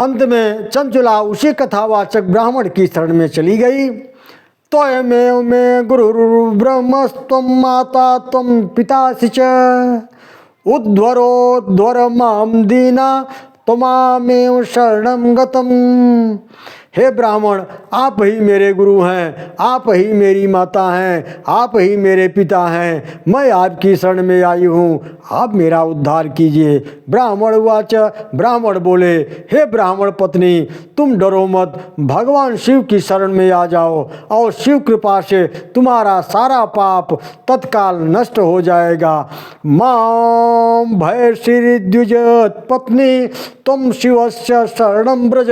अंत में चंचुला उसी कथावाचक ब्राह्मण की शरण में चली गई। त्वमेव मे गुरुर्ब्रह्मस्त्वं माता त्वं पितासि च उद्धरोद्धर मां दीना त्वमामेव शरणं गतम्। हे ब्राह्मण, आप ही मेरे गुरु हैं, आप ही मेरी माता हैं, आप ही मेरे पिता हैं। मैं आपकी शरण में आई हूँ, आप मेरा उद्धार कीजिए। ब्राह्मण उवाच, ब्राह्मण बोले, हे ब्राह्मण पत्नी, तुम डरो मत, भगवान शिव की शरण में आ जाओ और शिव कृपा से तुम्हारा सारा पाप तत्काल नष्ट हो जाएगा। मां भय श्री द्विजत पत्नी तुम शिवस्य शरणं व्रज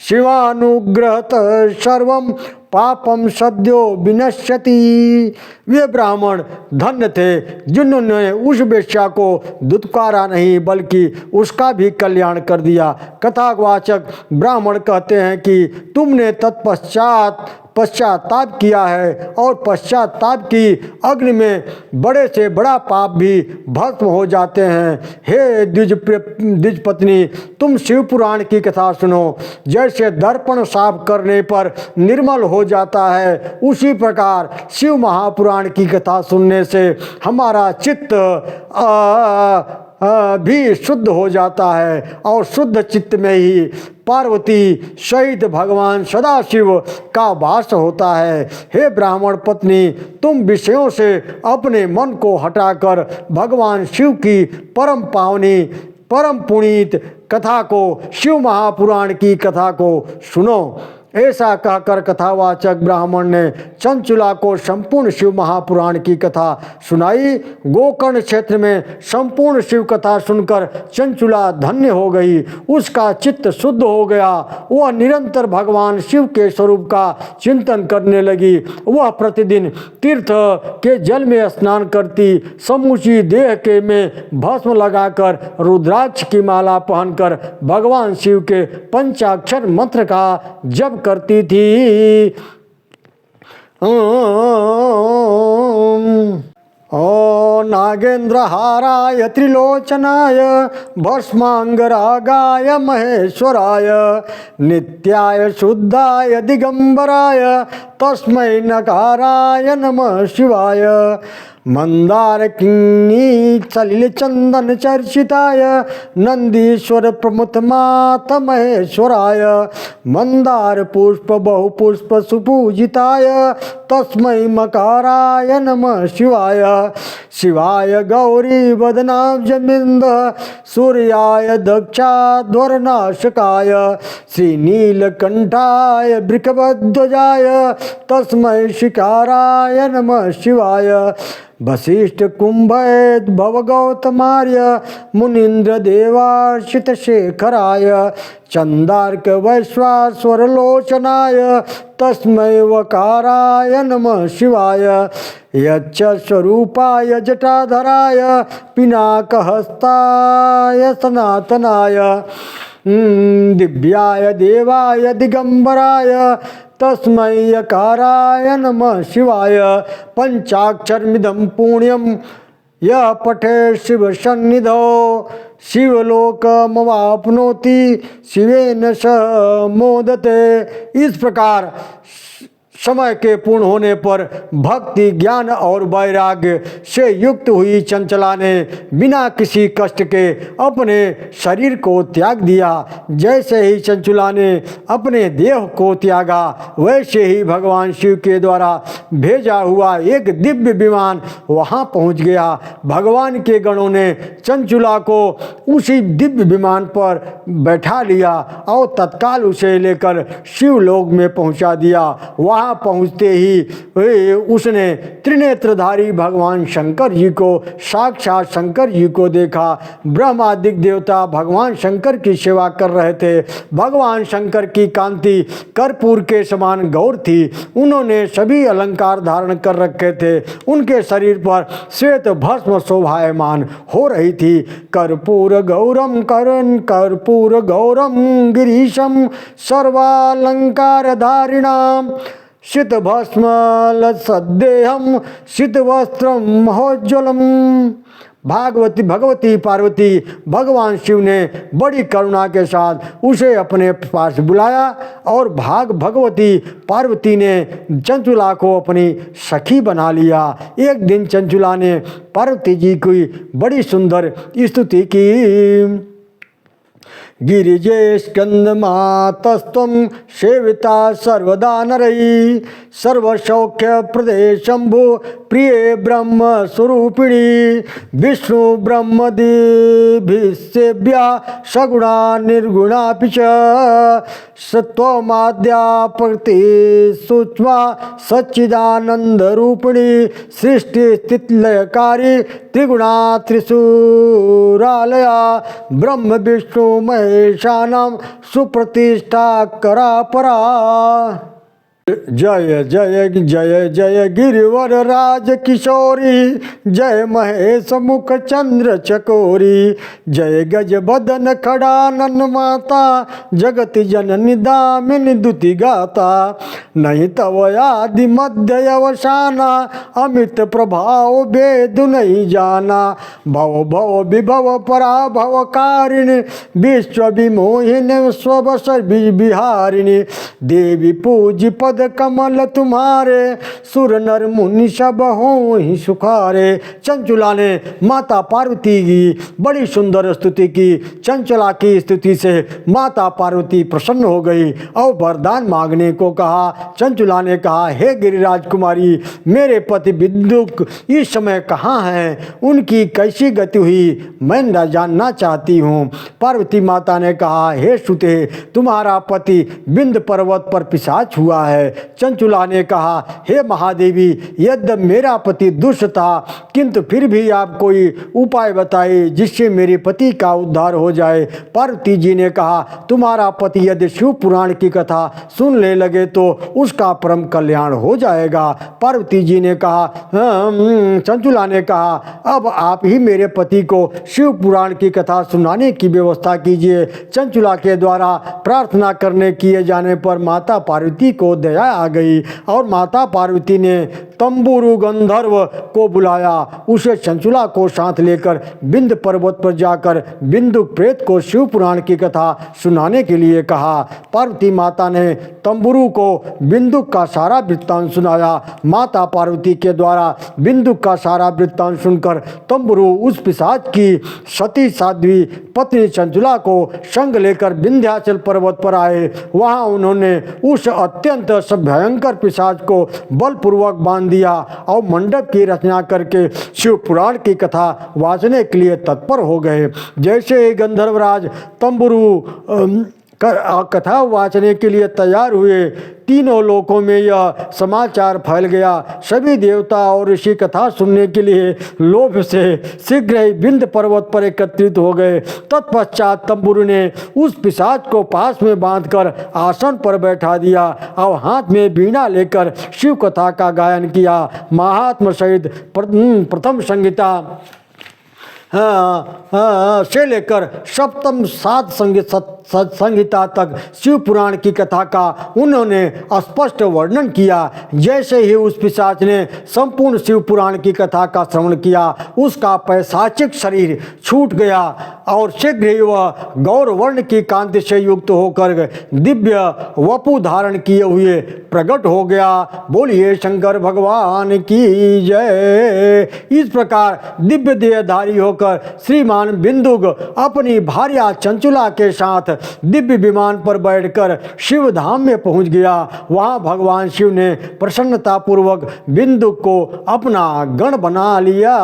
शिवानुग्रहत सर्वं पापम सद्यो विनश्यति। वे ब्राह्मण धन्य थे जिन्होंने उस वेश्या को दुत्कारा नहीं बल्कि उसका भी कल्याण कर दिया। कथावाचक ब्राह्मण कहते हैं कि तुमने पश्चाताप किया है और पश्चाताप की अग्नि में बड़े से बड़ा पाप भी भस्म हो जाते हैं। हे द्विज पत्नी, तुम शिव पुराण की कथा सुनो। जैसे दर्पण साफ करने पर निर्मल हो जाता है, उसी प्रकार शिव महापुराण की कथा सुनने से हमारा चित्त भी शुद्ध हो जाता है और शुद्ध चित्त में ही पार्वती सहित भगवान सदाशिव का वास होता है। हे ब्राह्मण पत्नी, तुम विषयों से अपने मन को हटाकर भगवान शिव की परम पावनी परम पुनीत कथा को, शिव महापुराण की कथा को सुनो। ऐसा कहकर कथावाचक ब्राह्मण ने चंचुला को संपूर्ण शिव महापुराण की कथा सुनाई। गोकर्ण क्षेत्र में संपूर्ण शिव कथा सुनकर चंचुला धन्य हो गई, उसका चित्त शुद्ध हो गया। वह निरंतर भगवान शिव के स्वरूप का चिंतन करने लगी। वह प्रतिदिन तीर्थ के जल में स्नान करती, समूची देह के में भस्म लगाकर रुद्राक्ष की माला पहनकर भगवान शिव के पंचाक्षर मंत्र का जप करती थी। ओ नागेंद्रहाराय त्रिलोचनाय भस्मांगरागाय महेश्वराय नित्याय शुद्धाय दिगंबराय तस्मै नकाराय नमः शिवाय मंदार किन्नी सलिल चंदन चर्चिताय नंदीश्वर प्रमुख मात महेश्वराय मंदार पुष्प बहुपुष्प सुपूजिताय तस्मै मकाराय नमः शिवाय शिवाय गौरी वदनाब्जमिंद सूर्याय दक्षाध्वरनाशकाय श्रीनीलकंठाय वृषभध्वजाय तस्मै शिकाराय नमः शिवाय वशिष्ठ कुंभैत भव गौतमार्य मुनीन्द्र देवार्चित शेखराय चंदार्क वैश्वास्वर लोचनाय तस्मै वकाराय नमः शिवाय यच्च स्वरूपाय जटाधराय पिनाकहस्ताय सनातनाय दिव्याय देवाय दिगंबराय तस्मै यकाराय नमः शिवाय पंचाक्षरमिदं पुण्यं यः पठेत् शिव सन्निधौ शिवलोकमवाप्नोति शिवेन स मोदते। इस प्रकार समय के पूर्ण होने पर भक्ति ज्ञान और वैराग्य से युक्त हुई चंचला ने बिना किसी कष्ट के अपने शरीर को त्याग दिया। जैसे ही चंचला ने अपने देह को त्यागा, वैसे ही भगवान शिव के द्वारा भेजा हुआ एक दिव्य विमान वहां पहुंच गया। भगवान के गणों ने चंचला को उसी दिव्य विमान पर बैठा लिया और तत्काल उसे लेकर शिवलोक में पहुंचा दिया। वहां पहुंचते ही उसने त्रिनेत्रधारी भगवान शंकर जी को, साक्षात शंकर जी को देखा। ब्रह्मादिक देवता भगवान शंकर की सेवा कर रहे थे। भगवान शंकर की कांति कर्पूर के समान गौर थी। उन्होंने सभी अलंकार धारण कर रखे थे। उनके शरीर पर श्वेत भस्म शोभायमान हो रही थी। कर्पूर गौरम कर्पूर गौरम गिरीशम सर्वालंकार धारिणाम शीत भस्म लसद्देहम शीत वस्त्रम महोज्वलम भगवती पार्वती भगवान शिव ने बड़ी करुणा के साथ उसे अपने पास बुलाया और भगवती पार्वती ने चंचुला को अपनी सखी बना लिया। एक दिन चंचुला ने पार्वती जी की बड़ी सुंदर स्तुति की। गिरिजे स्कंदमातस्त्वं सेविता सर्वदा नरैः सर्वसौख्य प्रदे शंभु प्रिय ब्रह्म स्वरूपिणी विष्णु ब्रह्मदिभिसेव्या सगुणा निर्गुणापि च सत्वमाद्या प्रकृति सूक्ष्मा सच्चिदानंद रूपिणी सृष्टि स्थितिलयकारी त्रिगुणा त्रिशूरालया ब्रह्म विष्णु महेशानां सुप्रतिष्ठा करा परा। जय जय जय जय गिरिवर राज किशोरी जय महेश मुख चंद्र चकोरी जय गज बदन खड़ानन माता जगत जननी दामिनी दुति गाता नहीं तव आदि मध्य अवसाना अमित प्रभाव भेद नहीं जाना भव भव विभव पराभव कारिणी विश्व विमोहिनी स्वबस विहारिणी देवी पूज पद कमल तुम्हारे सुर नर मुनि सब हो ही सुखारे। चंचुला ने माता पार्वती की बड़ी सुंदर स्तुति की। चंचुला की स्तुति से माता पार्वती प्रसन्न हो गई और वरदान मांगने को कहा। चंचुला ने कहा, हे गिरिराज कुमारी, मेरे पति बिंदुक इस समय कहाँ हैं? उनकी कैसी गति हुई मैं जानना चाहती हूँ। पार्वती माता ने कहा, हे सुते, तुम्हारा पति बिंद पर्वत पर पिशाच हुआ है। चंचुला ने कहा, हे महादेवी, यद्यप मेरा पति दुष्ट था किंतु फिर भी आप कोई उपाय बताइए जिससे मेरे पति का उद्धार हो जाए। पार्वती जी ने कहा, तुम्हारा पति यदि शिव पुराण की कथा सुनने लगे तो उसका परम कल्याण हो जाएगा। पार्वती जी ने कहा, चंचुला ने कहा, अब आप ही मेरे पति को शिव पुराण की कथा सुनाने की व्यवस्था कीजिए। चंचुला के द्वारा प्रार्थना करने किए जाने पर माता पार्वती को दया आ गई और माता पार्वती ने तंबुरु गंधर्व को बुलाया। उसे चंचुला को साथ लेकर बिंद पर्वत पर जाकर बिंदुक प्रेत को शिव पुराण की कथा सुनाने के लिए कहा। पार्वती माता ने तंबुरु को बिंदुक का सारा वृत्तांत सुनाया। माता पार्वती के द्वारा बिंदुक का सारा वृत्तांत सुनकर तंबुरु उस पिशाच की सती साध्वी पत्नी चंचुला को संग लेकर विंध्याचल पर्वत पर आए। वहां उन्होंने उस अत्यंत भयंकर पिशाच को बलपूर्वक बांध दिया और मंडप की रचना करके शिव पुराण की कथा वाचने के लिए तत्पर हो गए। जैसे ही गंधर्वराज तंबुरु कथा वाचने के लिए तैयार हुए, तीनों लोकों में यह समाचार फैल गया। सभी देवता और ऋषि कथा सुनने के लिए लोभ से शीघ्र ही बिंद पर्वत पर एकत्रित हो गए। तत्पश्चात तंबुरु ने उस पिशाच को पास में बांधकर आसन पर बैठा दिया और हाथ में वीणा लेकर शिव कथा का गायन किया। महात्मा सहित प्रथम संहिता से लेकर सप्तम सात संहिता तक शिव पुराण की कथा का उन्होंने स्पष्ट वर्णन किया। जैसे ही उस पिशाच ने संपूर्ण शिव पुराण की कथा का श्रवण किया, उसका पैशाचिक शरीर छूट गया और शीघ्र ही वह गौर वर्ण की कांति से युक्त होकर दिव्य वपु धारण किए हुए प्रकट हो गया। बोलिए शंकर भगवान की जय। इस प्रकार दिव्य देहधारी होकर श्रीमान बिंदुक अपनी भार्या चंचुला के साथ दिव्य विमान पर बैठकर शिव धाम में पहुंच गया। वहां भगवान शिव ने प्रसन्नता पूर्वक बिंदुक को अपना गण बना लिया।